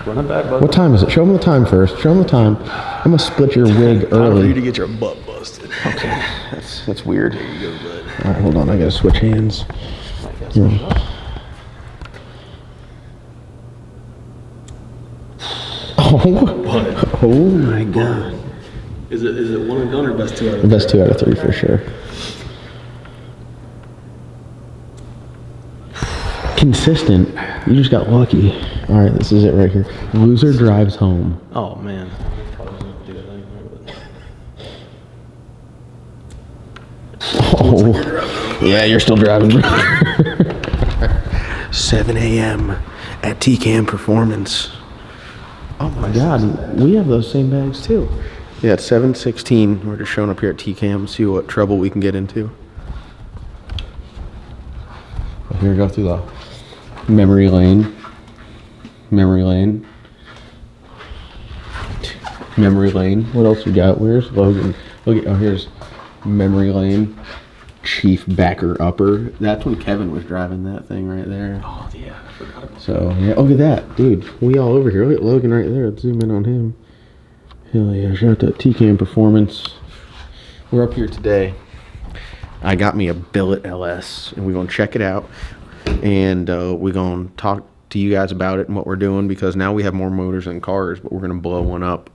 Run it back, bud. What time is it? Show them the time first. Show them the time. I'm gonna split your wig Time early. for you to get your butt busted. Okay, that's weird. There you go, bud. All right, hold on. I gotta switch hands. Oh my God. Is it one and done or best 2 out of 3? The best 2 out of 3 for sure. Consistent. You just got lucky. All right, this is it right here. Loser drives home. Oh man. Probably don't do that anymore, Oh. Yeah, you're still driving. 7 a.m. at tcam Performance. Oh my God, we have those same bags too. Yeah, it's 7:16. We're just showing up here at tcam, see what trouble we can get into. Here we go through the memory lane. Memory lane. Memory lane. What else we got? Where's Logan? Look at, oh, here's memory lane. Chief backer upper. That's when Kevin was driving that thing right there. Oh yeah, I forgot about that. So yeah, look at that, dude. We all over here. Look at Logan right there. Let's zoom in on him. Hell yeah! Shout out to tcam Performance. We're up here today. I got me a Billet LS, and we're gonna check it out, and we're gonna talk to you guys about it and what we're doing, because now we have more motors than cars, but we're gonna blow one up.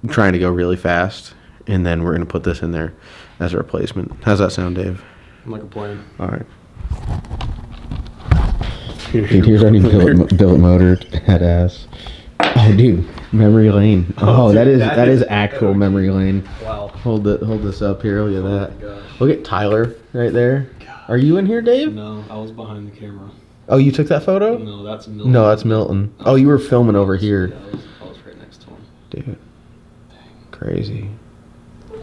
I'm trying to go really fast, and then we're gonna put this in there as a replacement. How's that sound, Dave? I'm like a plane. All right. Here's our new billet motor. It's badass. Oh, dude, memory lane. Oh, dude, that is actual memory lane. Wow. Hold this up here. Look at Oh that. my gosh. Look at Tyler right there. Are you in here, Dave? No, I was behind the camera. Oh, you took that photo? No, that's Milton. No, that's Milton. Oh, you were filming over here. Yeah, I was right next to him. Dude, crazy.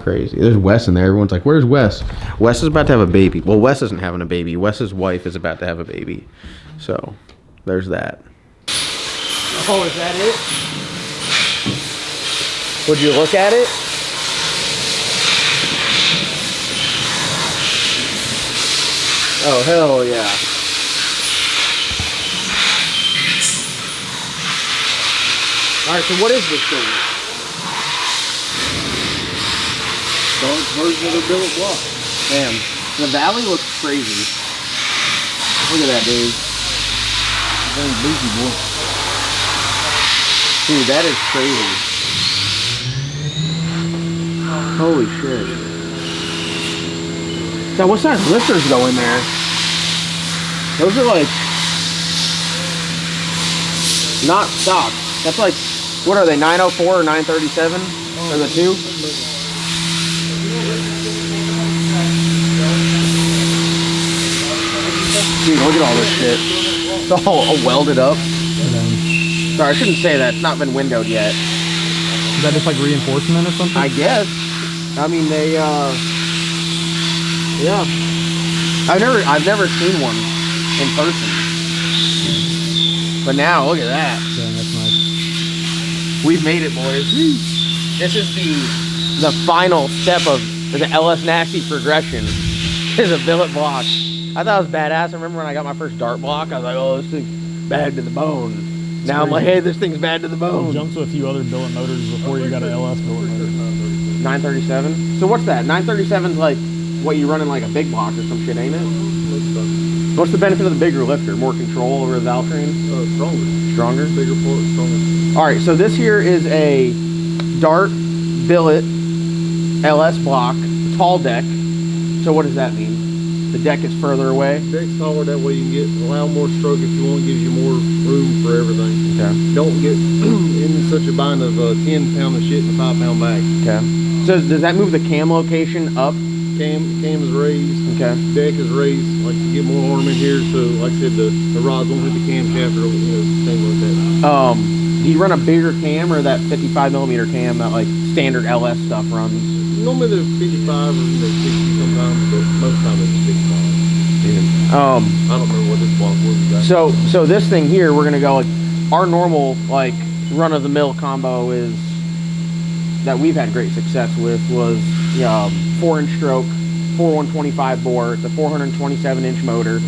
Crazy. There's Wes in there. Everyone's like, where's Wes? Wes is about to have a baby. Well, Wes isn't having a baby. Wes's wife is about to have a baby. So, there's that. Oh, is that it? Would you look at it? Oh, hell yeah. Alright, so what is this thing? Dark version of the billet block. Damn. The valley looks crazy. Look at that, dude. Very busy, boy. Dude, that is crazy. Holy shit. Now, what size lifters go in there? Those are like... not stock. That's like... what are they, 904 or 937? Or the two? Dude, look at all this shit. It's all welded up. Sorry, I shouldn't say that. It's not been windowed yet. Is that just like reinforcement or something? I guess. I mean, they, yeah. I've never seen one in person. But now, look at that. Yeah, that's nice. We've made it, boys. This is the final step of the LS Nasty progression. Is a billet block. I thought it was badass. I remember when I got my first dart block, I was like, oh, this thing's bad to the bone. Now I'm like, hey, this thing's bad to the bone. Jumped to a few other billet motors before you got an LS billet motor. 937? So what's that? 937's like what you run in like a big block or some shit, ain't it? What's the benefit of the bigger lifter? More control over the valve train? Stronger. Stronger? Bigger port, stronger. Alright, so this here is a dart billet LS block, tall deck. So what does that mean? The deck is further away? Deck's taller, that way you can allow more stroke if you want, gives you more room for everything. Okay. Don't get in such a bind of 10 pound of shit in a 5 pound bag. Okay. So does that move the cam location up? Cam is raised. Okay. Deck is raised, like to get more ornament here, so like I said, the rods won't hit the camshaft or things like that. Do you run a bigger cam or that 55mm cam that like standard LS stuff runs? Normally they're 55 or 60 sometimes, but most time it's 65. Yeah. I don't remember what this block was exactly. So this thing here, we're gonna go like our normal like run of the mill combo is that we've had great success with was 4-inch stroke, 4125 bore, the 427-inch motor.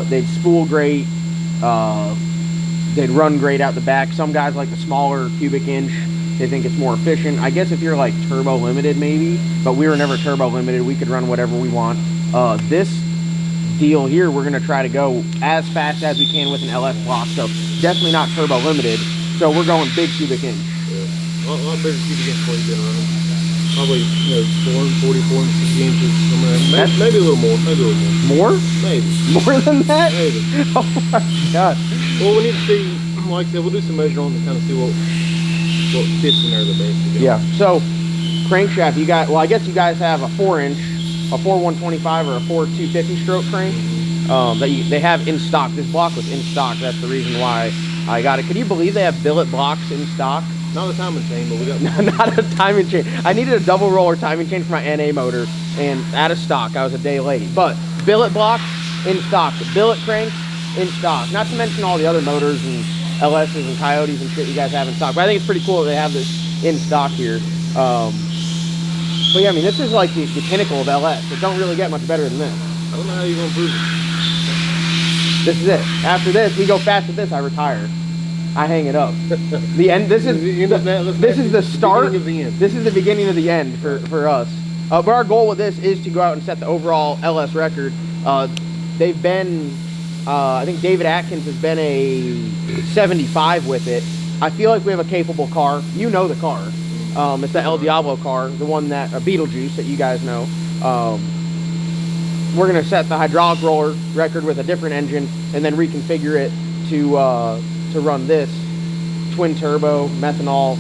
They'd spool grate, they'd run great out the back. Some guys like the smaller cubic inch. They think it's more efficient. I guess if you're like turbo limited maybe, but we were never turbo limited. We could run whatever we want. This deal here, we're gonna try to go as fast as we can with an LS block. So definitely not turbo limited. So we're going big cubic inch. Yeah. A lot bigger cubic inch what you've been running. Probably, 440, 460 inches, somewhere. Maybe a little more. Maybe a little more. More? Maybe. More than that? Maybe. Oh my god. Well, we need to see, like I said, we'll do some measuring to kind of see what fits in there the best. Yeah. So crankshaft, you got. Well, I guess you guys have a 4-inch, a 4-125 or a 4-250 stroke crank that they have in stock. This block was in stock. That's the reason why I got it. Can you believe they have billet blocks in stock? Not a timing chain, but we got Not a timing chain. I needed a double roller timing chain for my NA motor, and out of stock. I was a day late. But billet blocks in stock. Billet cranks in stock. Not to mention all the other motors and LSs and Coyotes and shit you guys have in stock. But I think it's pretty cool that they have this in stock here. But yeah, I mean, this is like the pinnacle of LS. It don't really get much better than this. I don't know how you're gonna prove it. This is it. After this, we go fast with this, I retire. I hang it up. The end. This is the start. This is the beginning of the end for us. But our goal with this is to go out and set the overall LS record. They've been, I think David Atkins has been a 75 with it. I feel like we have a capable car. You know the car. It's the El Diablo car, the one that Beetlejuice that you guys know. We're gonna set the hydraulic roller record with a different engine and then reconfigure it to run this twin turbo methanol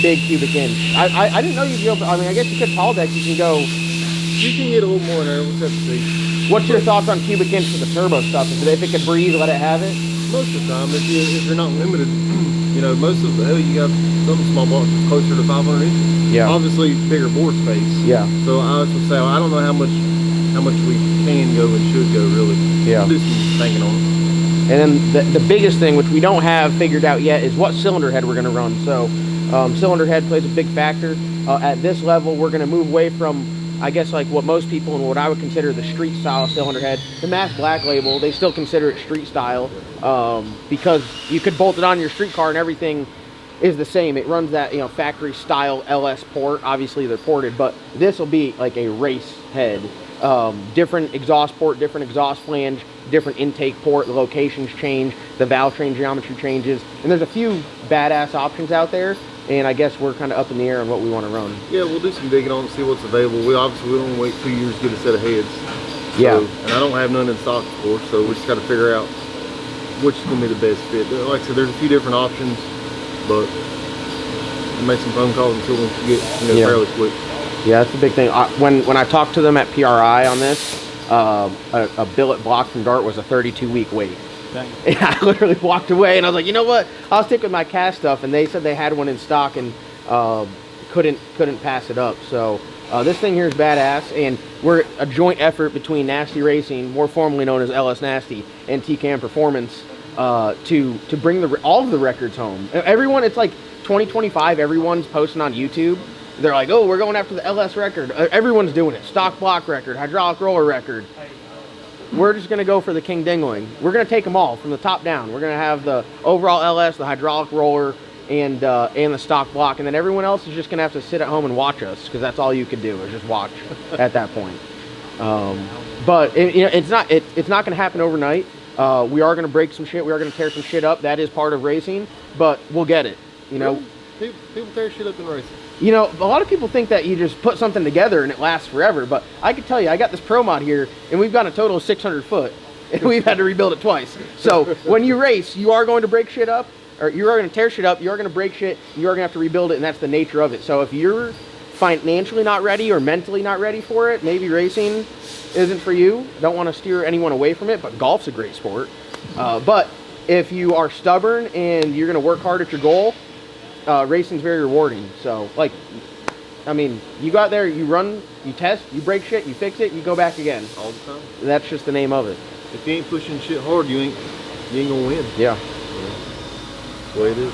big cubic inch. I didn't know you'd be able to, I mean, I guess you could Paul deck, you can go. You can get a little more in there. We'll have to see. What's your thoughts on cubic inch for the turbo stuff? If it could breathe, let it have it? Most of the time, if you're not limited, most of the hell you got some small blocks closer to 500 inches. Yeah. Obviously, bigger board space. Yeah. So I was gonna say, I don't know how much we can go and should go really. Yeah. We'll do some thinking on it. And then the biggest thing, which we don't have figured out yet, is what cylinder head we're going to run. So cylinder head plays a big factor. At this level, we're going to move away from, I guess, like what most people and what I would consider the street style cylinder head. The Mass Black label, they still consider it street style because you could bolt it on your street car and everything is the same. It runs that factory style LS port. Obviously, they're ported, but this will be like a race head. Different exhaust port, different exhaust flange, different intake port, the locations change, the valve train geometry changes, and there's a few badass options out there, and I guess we're kind of up in the air on what we want to run. Yeah, we'll do some digging on it, see what's available. We don't want to wait 2 years to get a set of heads. Yeah. And I don't have none in stock, of course, so we just got to figure out which is going to be the best fit. Like I said, there's a few different options, but we'll make some phone calls until we can get fairly quick. Yeah, that's the big thing. When I talked to them at PRI on this, a billet block from Dart was a 32-week wait. Dang. Yeah, I literally walked away and I was like, you know what? I'll stick with my cast stuff. And they said they had one in stock and couldn't pass it up. So this thing here is badass, and we're a joint effort between Nasty Racing, more formally known as LS Nasty, and tcam Performance to bring all of the records home. Everyone, it's like 2025. Everyone's posting on YouTube. They're like, oh, we're going after the LS record. Everyone's doing it. Stock block record, hydraulic roller record. We're just going to go for the King Dingling. We're going to take them all from the top down. We're going to have the overall LS, the hydraulic roller, and the stock block. And then everyone else is just going to have to sit at home and watch us, because that's all you can do is just watch at that point. But it's not going to happen overnight. We are going to break some shit. We are going to tear some shit up. That is part of racing, but we'll get it. People tear shit up in racing. A lot of people think that you just put something together and it lasts forever, but I can tell you, I got this Pro Mod here, and we've got a total of 600 foot, and we've had to rebuild it twice. So when you race, you are going to break shit up, or you are going to tear shit up, you are going to break shit, you are going to have to rebuild it, and that's the nature of it. So if you're financially not ready or mentally not ready for it, maybe racing isn't for you. Don't want to steer anyone away from it, but golf's a great sport. But if you are stubborn and you're going to work hard at your goal, racing's very rewarding. So, you go out there, you run, you test, you break shit, you fix it, you go back again. All the time. That's just the name of it. If you ain't pushing shit hard, you ain't gonna win. Yeah. That's the way it is.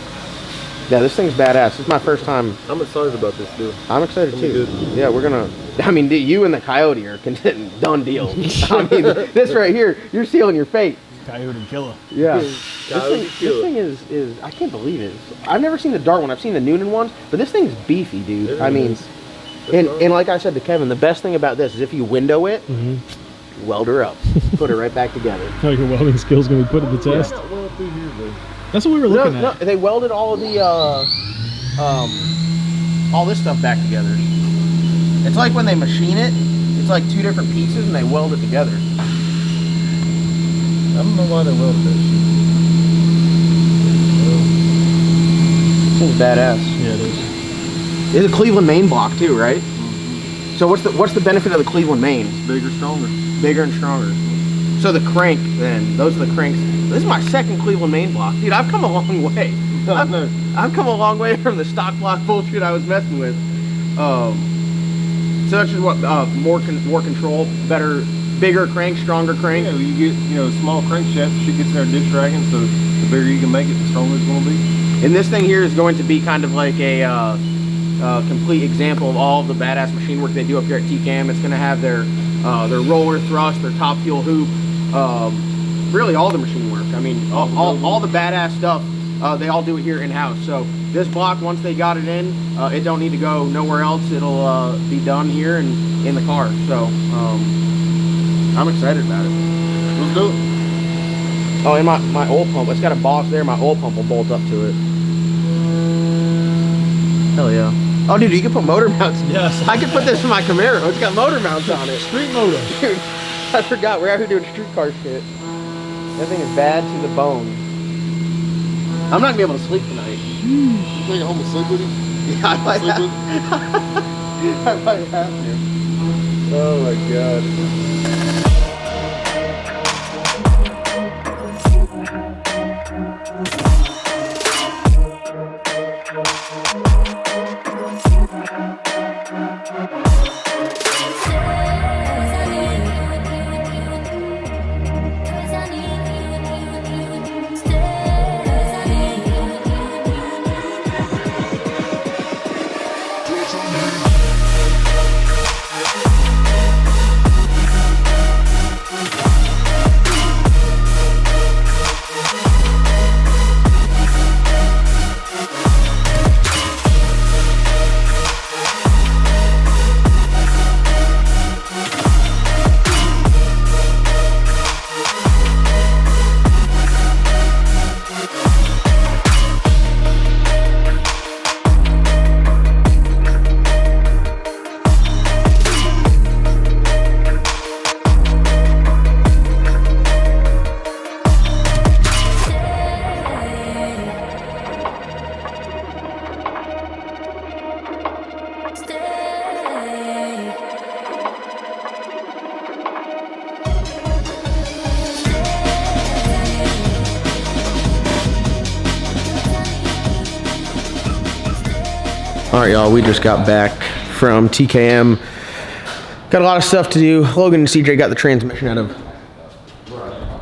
Yeah, this thing's badass. This is my first time. I'm excited about this deal. I'm excited too. Good. Yeah, we're gonna. You and the Coyote are done deal. This right here, you're sealing your fate. Coyote killer. Yeah. Coyote This killer. thing is I can't believe it. I've never seen the dart one. I've seen the Noonan ones, but this thing's beefy, dude. It I mean, is. and like I said to Kevin, the best thing about this is if you window it, weld her up, put her right back together. How your welding skills gonna be put to the test? Well, through here, though. That's what we were No, looking no, at. they welded all of the all this stuff back together. It's like when they machine it, it's like two different pieces and they weld it together. I don't know why they welded that shit. Seems badass. Yeah, it is. It's a Cleveland main block too, right? So what's the benefit of the Cleveland main? Bigger, stronger. Bigger and stronger. So the crank, then, those are the cranks. This is my second Cleveland main block. Dude, I've come a long way. I've come a long way from the stock block bullshit I was messing with. So that's just what, more control, better, bigger crank, stronger crank. Yeah, you get, small crankshaft, shit gets in there ditch dragging, so the bigger you can make it, the stronger it's going to be. And this thing here is going to be kind of like a complete example of all of the badass machine work they do up here at TCAM. It's going to have their roller thrust, their top fuel hoop, really all the machine work. I mean, all the badass stuff, they all do it here in-house. So this block, once they got it in, it don't need to go nowhere else. It'll be done here and in the car. So I'm excited about it. Let's do it. Oh, and my oil pump, it's got a boss there. My oil pump will bolt up to it. Hell yeah. Oh, dude, you can put motor mounts. Yes. I can put this in my Camaro. It's got motor mounts on it. Street motor. Dude, I forgot. We're out here doing street car shit. That thing is bad to the bone. I'm not gonna be able to sleep tonight. You take it home and sleep with him? Yeah, I might Sleep have, with him? I might have to. Oh my god. All right, y'all, we just got back from TKM. Got a lot of stuff to do. Logan and CJ got the transmission out of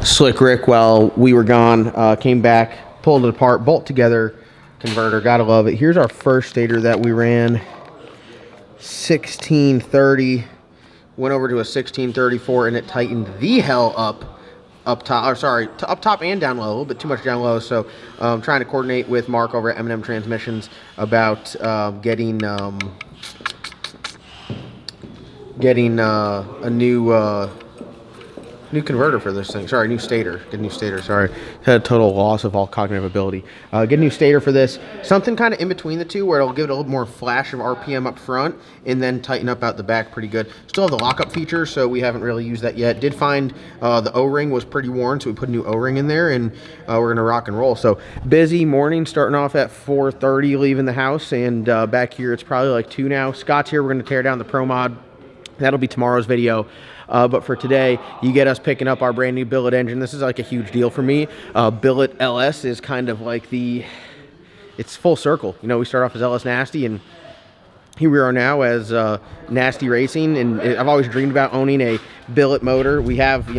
Slick Rick while we were gone. Came back, pulled it apart, bolt together converter. Gotta love it. Here's our first stator that we ran. 1630. Went over to a 1634 and it tightened the hell up top, or sorry, up top and down low, a little bit too much down low. So trying to coordinate with Mark over at M&M Transmissions about getting a new converter for this thing. Sorry, new stator. Get a new stator. Sorry, had a total loss of all cognitive ability. Get a new stator for this. Something kind of in between the two, where it'll give it a little more flash of RPM up front, and then tighten up out the back pretty good. Still have the lockup feature, so we haven't really used that yet. Did find the O-ring was pretty worn, so we put a new O-ring in there, and we're gonna rock and roll. So busy morning, starting off at 4:30, leaving the house, and back here it's probably like 2 now. Scott's here. We're gonna tear down the Pro Mod. That'll be tomorrow's video. But for today, you get us picking up our brand new Billet engine. This is like a huge deal for me. Billet LS is kind of like it's full circle. You know, we start off as LS Nasty, and here we are now as Nasty Racing. And I've always dreamed about owning a Billet motor. We have,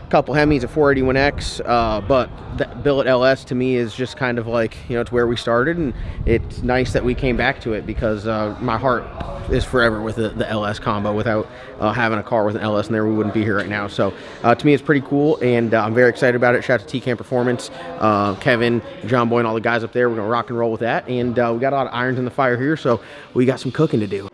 couple Hemis, a 481X, but the Billet LS to me is just kind of like, you know, it's where we started, and it's nice that we came back to it because my heart is forever with the LS combo. Without having a car with an LS in there, we wouldn't be here right now. So to me, it's pretty cool, and I'm very excited about it. Shout out to TCAM Performance, Kevin, John Boy, and all the guys up there. We're gonna rock and roll with that, and we got a lot of irons in the fire here, so we got some cooking to do.